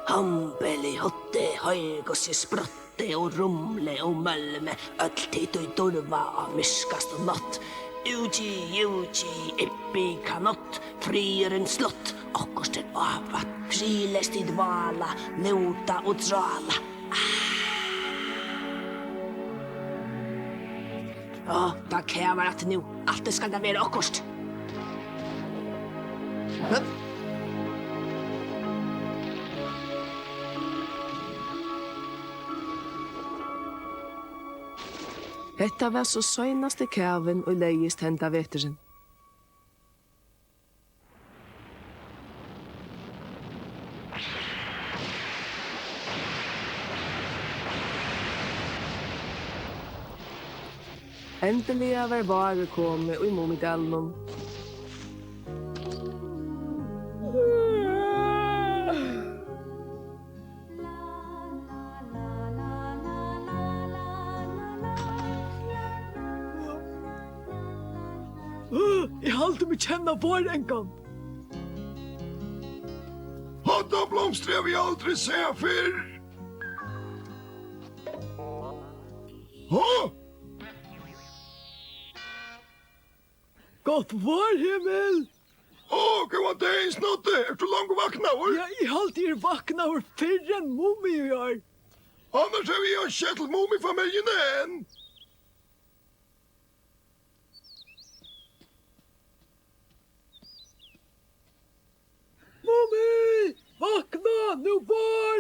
Hampeli, hotte, haigossi, sprotte og rumle og mölme, öll titt og durva av myskast og nott. Uji, ippi kanott, frieren slott, okkost avat, frilest I dvala, nota og drala. Da kräver att nu, allt det ska det vara okkost. Hetta var så søgnaste kæven og leiðist henda veturin. Endeliga var varer komi og I Mumidalnum. Jeg halte mig känna vår enkan. Hatta blomstrar vi aldrig se förr. Gott vår himmel. Kan man det snart efter långt vakna år? Ja, jag halte vakna år förr än Mumi och jag. Annars är vi en kärtel Mumi-familjen än. Mumi! Vakna! Nu var!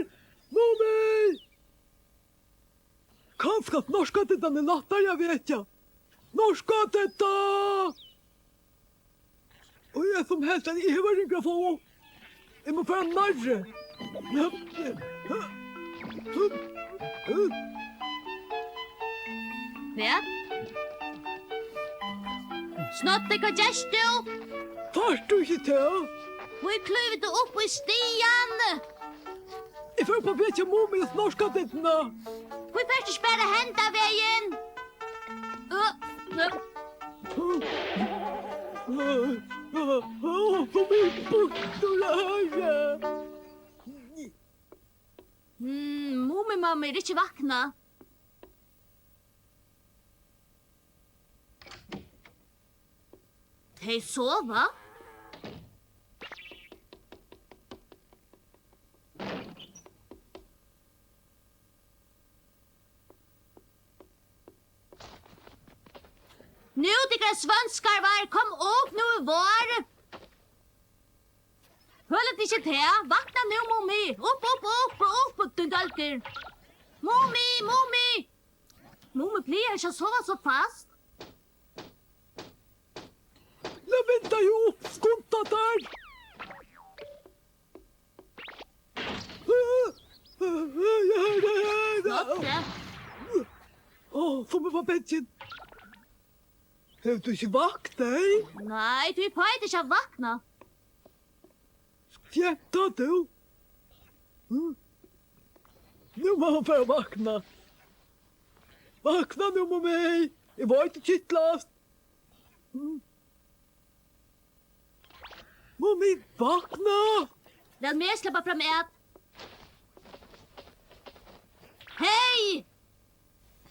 Mumi! Kanske att norska den är nattar, jag vet jag. Norska detta! Och jag som helst att jag var inte få. Jag måste vara närre. Ja? Snart det kan gäst du. Tar du inte till? Vi kluvde upp I stian. Jag får på vet jag Mumi och norska detta. Vi först spärra hända vägen. Mumi mamma är inte vakna. Hej sova. Nu tycker svenskar var, kom upp nu var. Hållet inte till, vakna nu Mumi. Upp, du dalker. Mumi. Mumi blir inte sova så fast. Jag väntar ju upp, skunta där. Som var bättre. Har du inte vaknat? Nej, du får inte vakna. Fjätta du. Nu må hon få vakna. Vakna nu med mig. Jag var inte kittlast. Mummi, vakna! Låt mig släppa fram ät. Hej!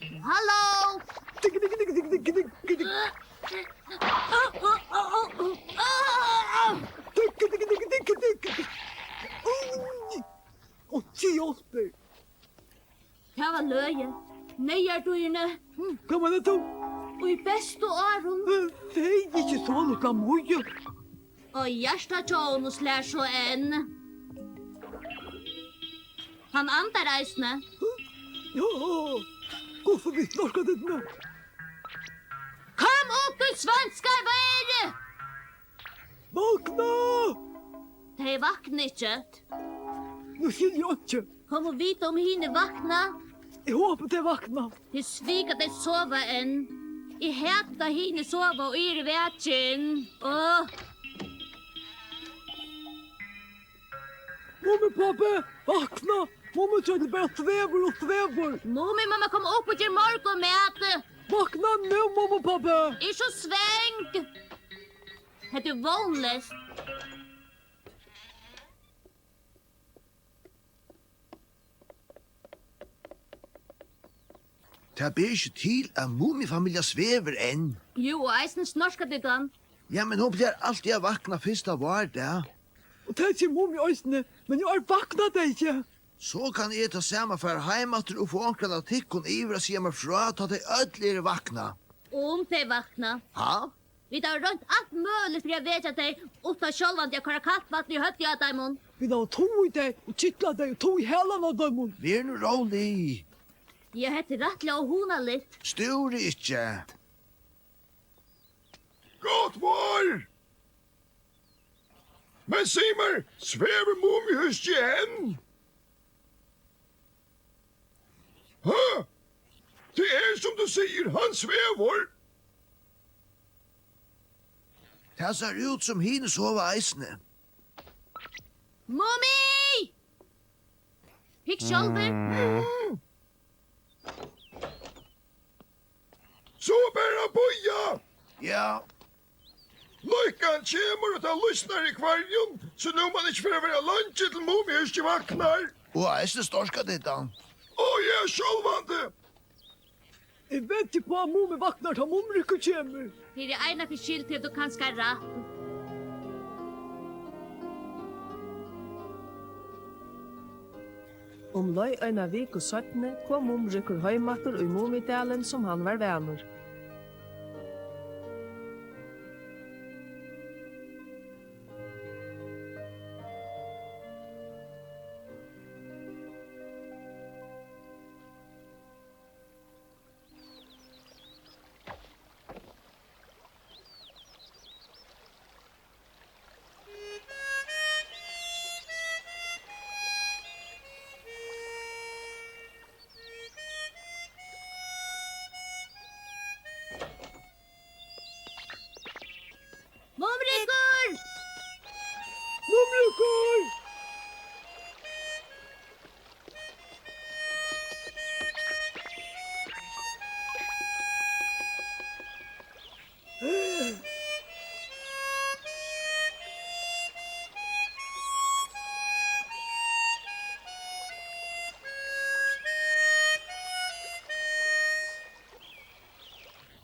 Hallå! Jag var löje. Nej, du inne. Kan man det då? Och I bästa åren. Säg inte så något moja. Och hjärsta tjån och slär så en. Han antar reisne. Ja, gå för vi norska det nu. Kom upp, du svenskar, vad är det? Vakna! Det är vaknittet. Nu ser jag inte. Kom och vita om hinner vakna. Jag hoppas det vakna. Jag sviker dig sova en. Jag hätar hinner sova och är I vägen. Mummi, pappa, vakna! Mummi tror det bara svävar och svävar. Mumi, mamma, kom upp och ger morgonmät. Vakna nu, mamma og pappa. Ikke sveng! Det er vonløst. Det ber ikke til at Mumi-familien svever enn. Jo, eisen snorska det dan. Ja, men hun blir alltid å vakna først av hver dag. Og det er ikke Mumi øysene, men jeg vakna det ikke. Så kan jeg ta samme for heimater og få ankret av tikkun ivra sier meg fra at de ødelig vakna. Om de vakna. Ha? Vi tar rundt alt mulig for jeg vet at de utta sjølvan de har kattvatten i høtti av dem. Vi har to i det, og kittla det, og to i helan av dem. Vi er nu rolig. Jeg heter rettelig og hona litt. Stur ikke. Godt var! Men Simer, svever Mumi hos igjen? Hæ? Det er som du sier, han svever. Det ser ut som henne sova eisene. Mumi! Hikk sjølver. Så bare boja! Ja. Lykken kommer og tar lysner i kvarjon, så nå man ikke får være lunsje til Mumi hos ikke vaknar. Og eisene storska ditt da. Jeg er sjølvande. Jeg vet ikke på at Mumi vaknar til Mumriku kommer. Det er ena for skyld til du kan skal rett. Løy eina vik og 17 kom Mumrikur heimatur i Mumidalen som han var venur. Mumrikur! Mumrikur!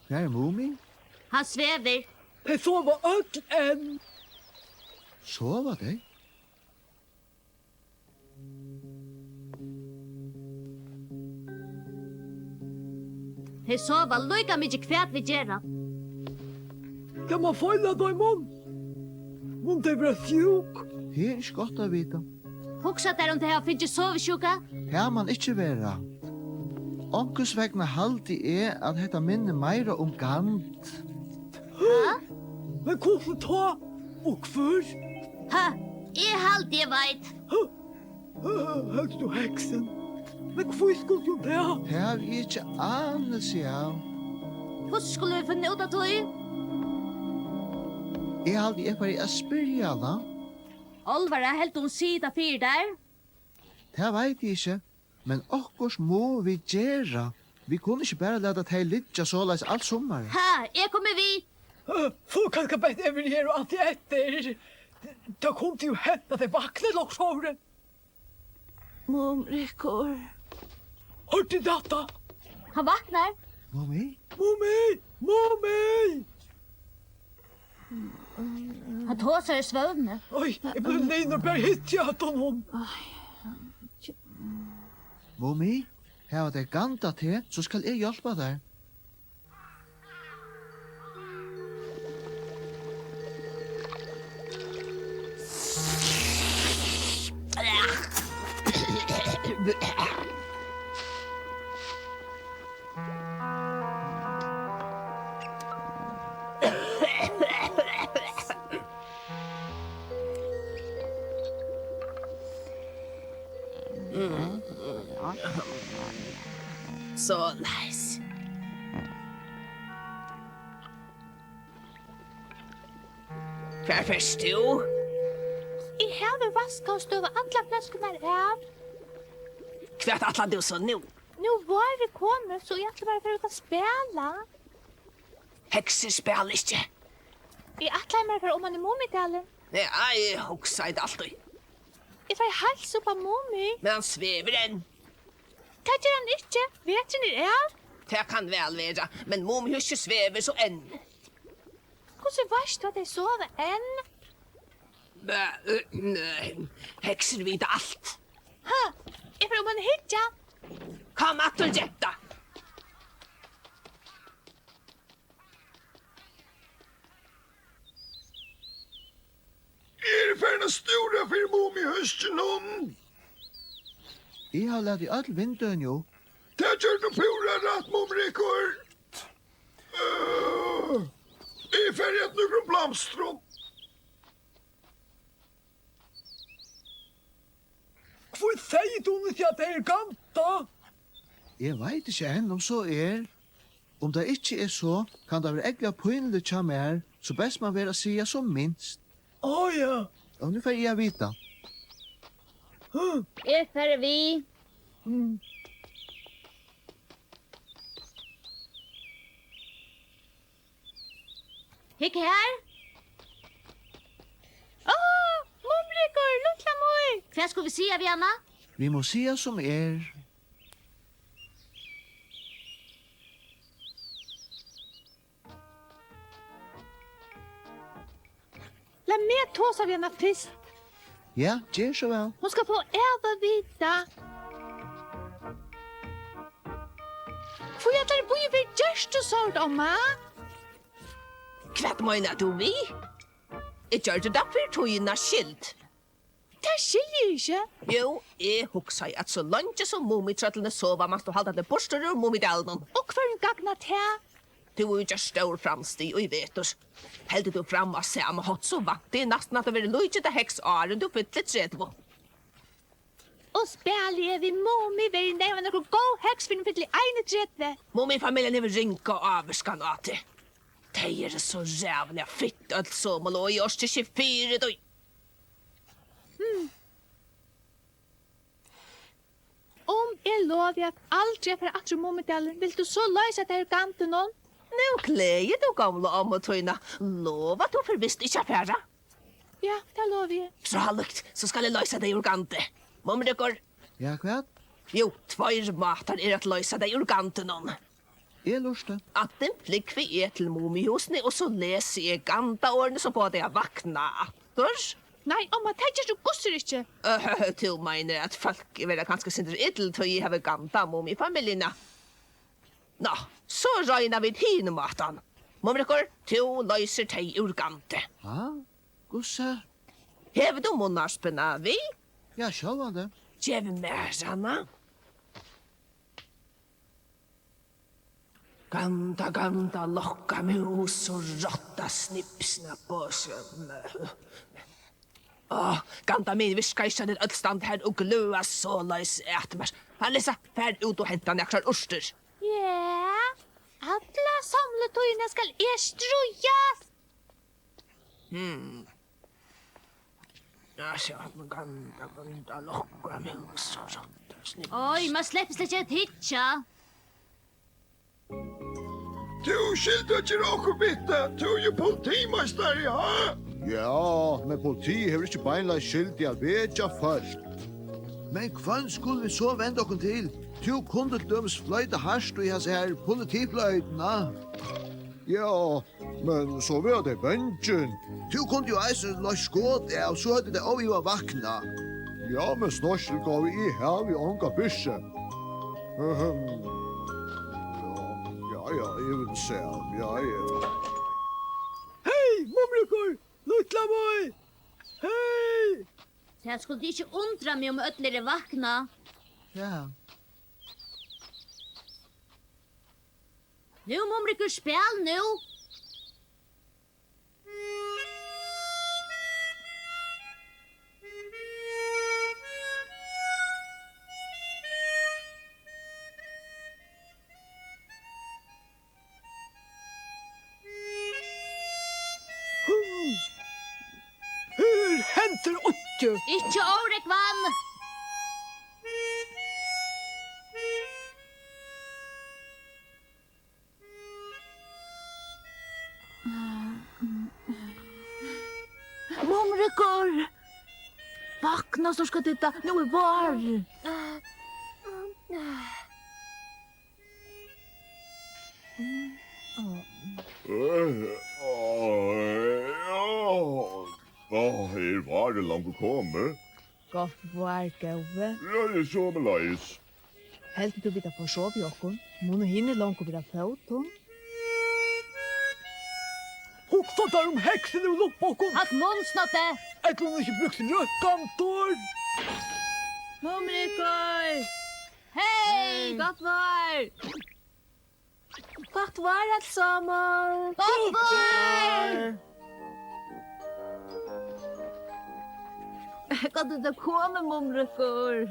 Hva er Mumi? Han svever. De sover økt enn. Sova de? De sova lukka mykje kvært vi gjerra. Kan man følge dem om? Om de blir sjuk? Det er ikke godt å vite. Hugsa der om de har finnst sovesjuka? Her man ikke være. Onkus vegna haldi er at hetta minne meira om Gandað. Men hvorfor ta og før? Ha, jeg halt jeg veit. Høgst du heksen? Men hvorfor skulle du det? Her er ikke anelse av. Hvordan skulle vi finne ut av tog? Jeg haldi er bare å spyrja da. Olvar er helt om sida fyr der. Det veit jeg ikke. Men okkurs må vi gjera. Vi kunne ikke bare lade til litja såleis alt sommar. Ha, jeg kommer vi. Så kan jeg bare evaluere alt det etter. Da kom det jo hent at jeg vaknet loksåret. Mumrikur. Hørte data? Han vaknar. Mumi? Mumi! Mumi! Han tåsar i svøvne. Oi, jeg ble lein og bare hitt i hatt honom. Mumi? Her er det Gandað til, så skal jeg hjelpe deg. Så nice. Hva først du? I havet vaska og støva andla flaskunar av. Hva atla du så nu? Nu var det kommer, så jag tror bara för att spela. Hekser spel ikke. Jag attlar mig för om man är Mumidalen. Nei, jeg hoksa det alltid. Jag får hälsa på Mumi. Men han svever enn. Det gör han inte. Vet ni det är? Det kan vel være, men Mumi husker svever så enn. Hvordan varst du at jeg sover enn? Hekser vet alt. Hæ? Jeg får om man hitja. Kom at du jetta. Färna stora för Mumi hösten hon. Jeg har latt i alle vinduene jo. Det gör du pura rätt Mumrikor. I färgat några blomstrom. Hvor sier du ikke at det er Gandað? Jeg vet ikke enn om så er. Om det ikke er så, kan det være egentlig pøynelig til mer, så best man vil si som minst. Ja. Og nu får jeg vite. Jeg får vi. Hikk her. Mumrikor, lukla mor. Hva skal vi si av Janna? Vi må si som er. La meg tås av Janna først. Ja, gjør så vel. Hon ska få äva vita. Får jag där bo i vid just och sånt, Omma? Hva mener du vi? Jeg gjør det da for togene skilt. Det skiljer ikke. Jo, jeg hoksa at så langt som Mumitrøtlene sova, man stod halda det borster ur Mumidalen. Og hver gagnat her. Du er jo ikke stor framstig, og jeg vet oss. Heldig du fram og se om hatt så vant. Det er nesten at det vil lujt til heksåren du fytlet tredje. Og spiller vi Mumi ved nevne noen god heks for den fytler ene tredje. Mumifamilien er rinka og averskan av det. De er så rævlig fitt alt som og lå i års til 24 døy. Om jeg lover at aldri for atre Mumidalen, vil du så løse at det er gante noen? Nå klæger du gamle om og tøyna. Lov at du forvisst ikke affæra. Ja, det lover jeg. Så halvligt, så skal jeg løse deg urgante. Mumrikor? Ja, hva? Jo, 2 matar er at løse deg urgante noen. Jeg lurer. At den flikk vi er til Mumihusene, og så leser jeg Gandað-årene som både er vakna atter. Nei, Omma, det er du gusser ikke. Du mener at folk er ganske sindre idel til å ha Gandað-Mumi-familiene. Nå, så røyner vi hine matan. Mumrikor, du løser deg urgante. Ja, gosse. Hever du munnarspena vi? Ja, sjål var det. Gjev mer, Anna. Gandað, lokka mus og rotta snipp-snapp og sånn. Gandað min viskar ikke den ødstand her og gløa så løs etmers. Alissa, fær ut og henta nekrar urster. Ja, alla samletøyene skal strujas. Ja, så Gandað, lokka mus og rotta snipp. Oj, man släpper slet ikke hitja. Du skilder ikke råk og bitte. Du er jo politimeister, ja? Ja, men politiet har ikke beinleis skyld i å bedja først. Men hvann skulle vi så vende oss til? Du kunne dømes fløyte harst og jeg ser politifløytene. Ja, men så var det bensjen. Du kunne jo eise løs skåd, og så hadde det også jo vakna. Ja, men snorsel gav vi i her vi ånga bysje. Ja, jeg vil se. Ja. Hei, Mumrikor, lukla mor. Hei. Jeg skulle ikke undra meg om ødler er vakna. Ja. Nu, Mumrikor, spel nu. Hur henter ikke? Ikke årek vann. Mumrekor! Vakna så ska titta, nu är var. Var det långt att komma? Godt var, Gauve. Ja, det är så med lejs. Helt du vill få sov i okkon. Mun hinner långt vid foton. Hukta där häxen och loppåkon. Hatt munsnotte! Ett hon inte brukt rötkantor. Mumrekor! Hej, gott var! Godt var allesamman. Gott var! Kan du komma, Mumrekor?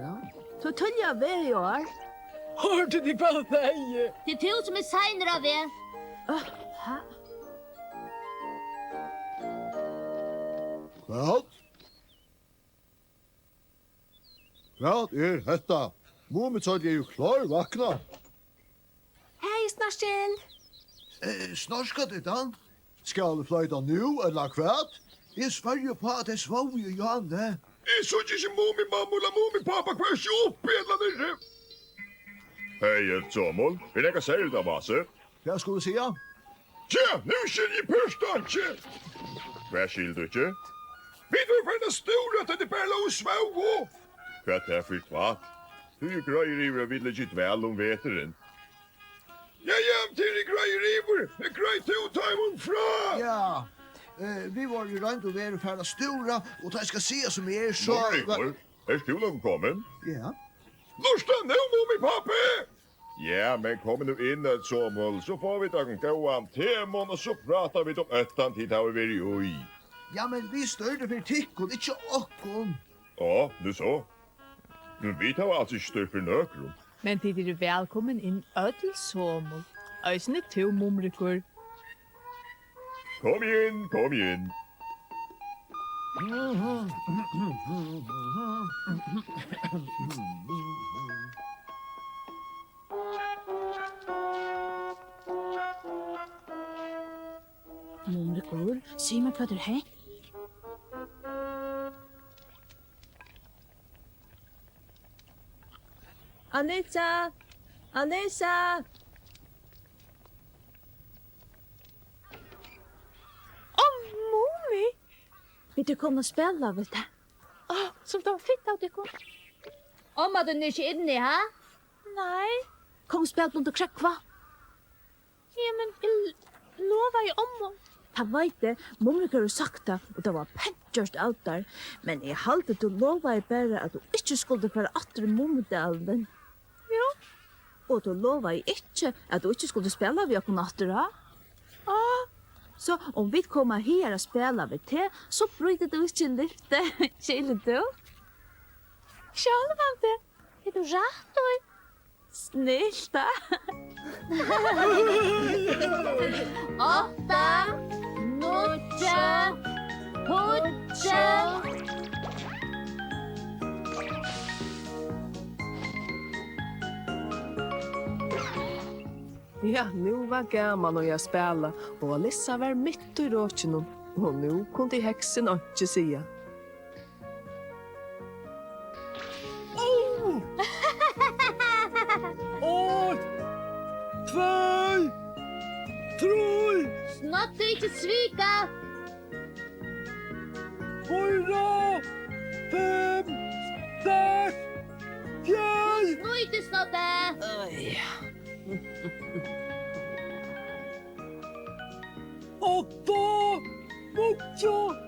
Ja. Så tölja vi i år. Hörde ni vad jag säger? Det är du som är seinare av det. Vad? Vad detta? Mumitøll er jo klar vakna. Hej, Snarsel. Snorska det dan? Skal du fløyta nu, eller kvart? Jeg svarer på at jeg svov jo Johanne. Jag såg inte Mumi-mamma eller Mumi-pappa kvar sig upp eller nere. Hej, Samuel. Vi lägger särskilt av oss. Hva skulle du säga? Tja, nu skiljer jag pörstanke. Vad skiljer du inte? Vi får finna stora att det bara låg svåg. Vad är det för kvart? Du grejer i och vill inte väl om veteren. Jag jäm till i grejer i och grej till time fra. Ja, vi var ju rent och vara färda stora och det ska se som är så... Morgon, är skolan kommen? Ja. Lusta nu, Mumi-pappa! Ja, men kom nu in ett Samuel, så får vi ta en gåan temon och så pratar vi om ettan tid har vi varit i. Ja, men vi störde för tickon, inte okkon. Ja, du så. Men vi tar alltså inte stöd för nökrum. Men tid är du välkommen in ödelsomel. Ösne to, Mumrekor. Kom igen, kom igen. Mumrekor, säg mig vad du har. Anissa! Anissa! Mumi! Vill du komma och spela, vet du? Som de fick av det kom. Om att du är inte inne, ha? Nej. Kom och spela under kräckva. Ja, men lovar ju om. Han vet det, Mumrekor har sagt det, och det var pentjörst out där. Men jag halte du lovar bara att du inte skulle föra åter i Mumidalen. Ja. Och du lovar inte att du inte skulle spela vid åker åter, ha? Så om vi kommer här och spelar vid te, så bryter du inte lyfte. Känner du? Självante. Är du rätt då? Snällt, da. 8, 9, 10. Ja, nu var gaman att jag spela och Alissa var mitt i råkenen och nu kunde häxen inte säga. Åt! 2! 3! Snart du inte svika! 4! 5! 6! 10! Nu inte snart det! Oj. 8! 9!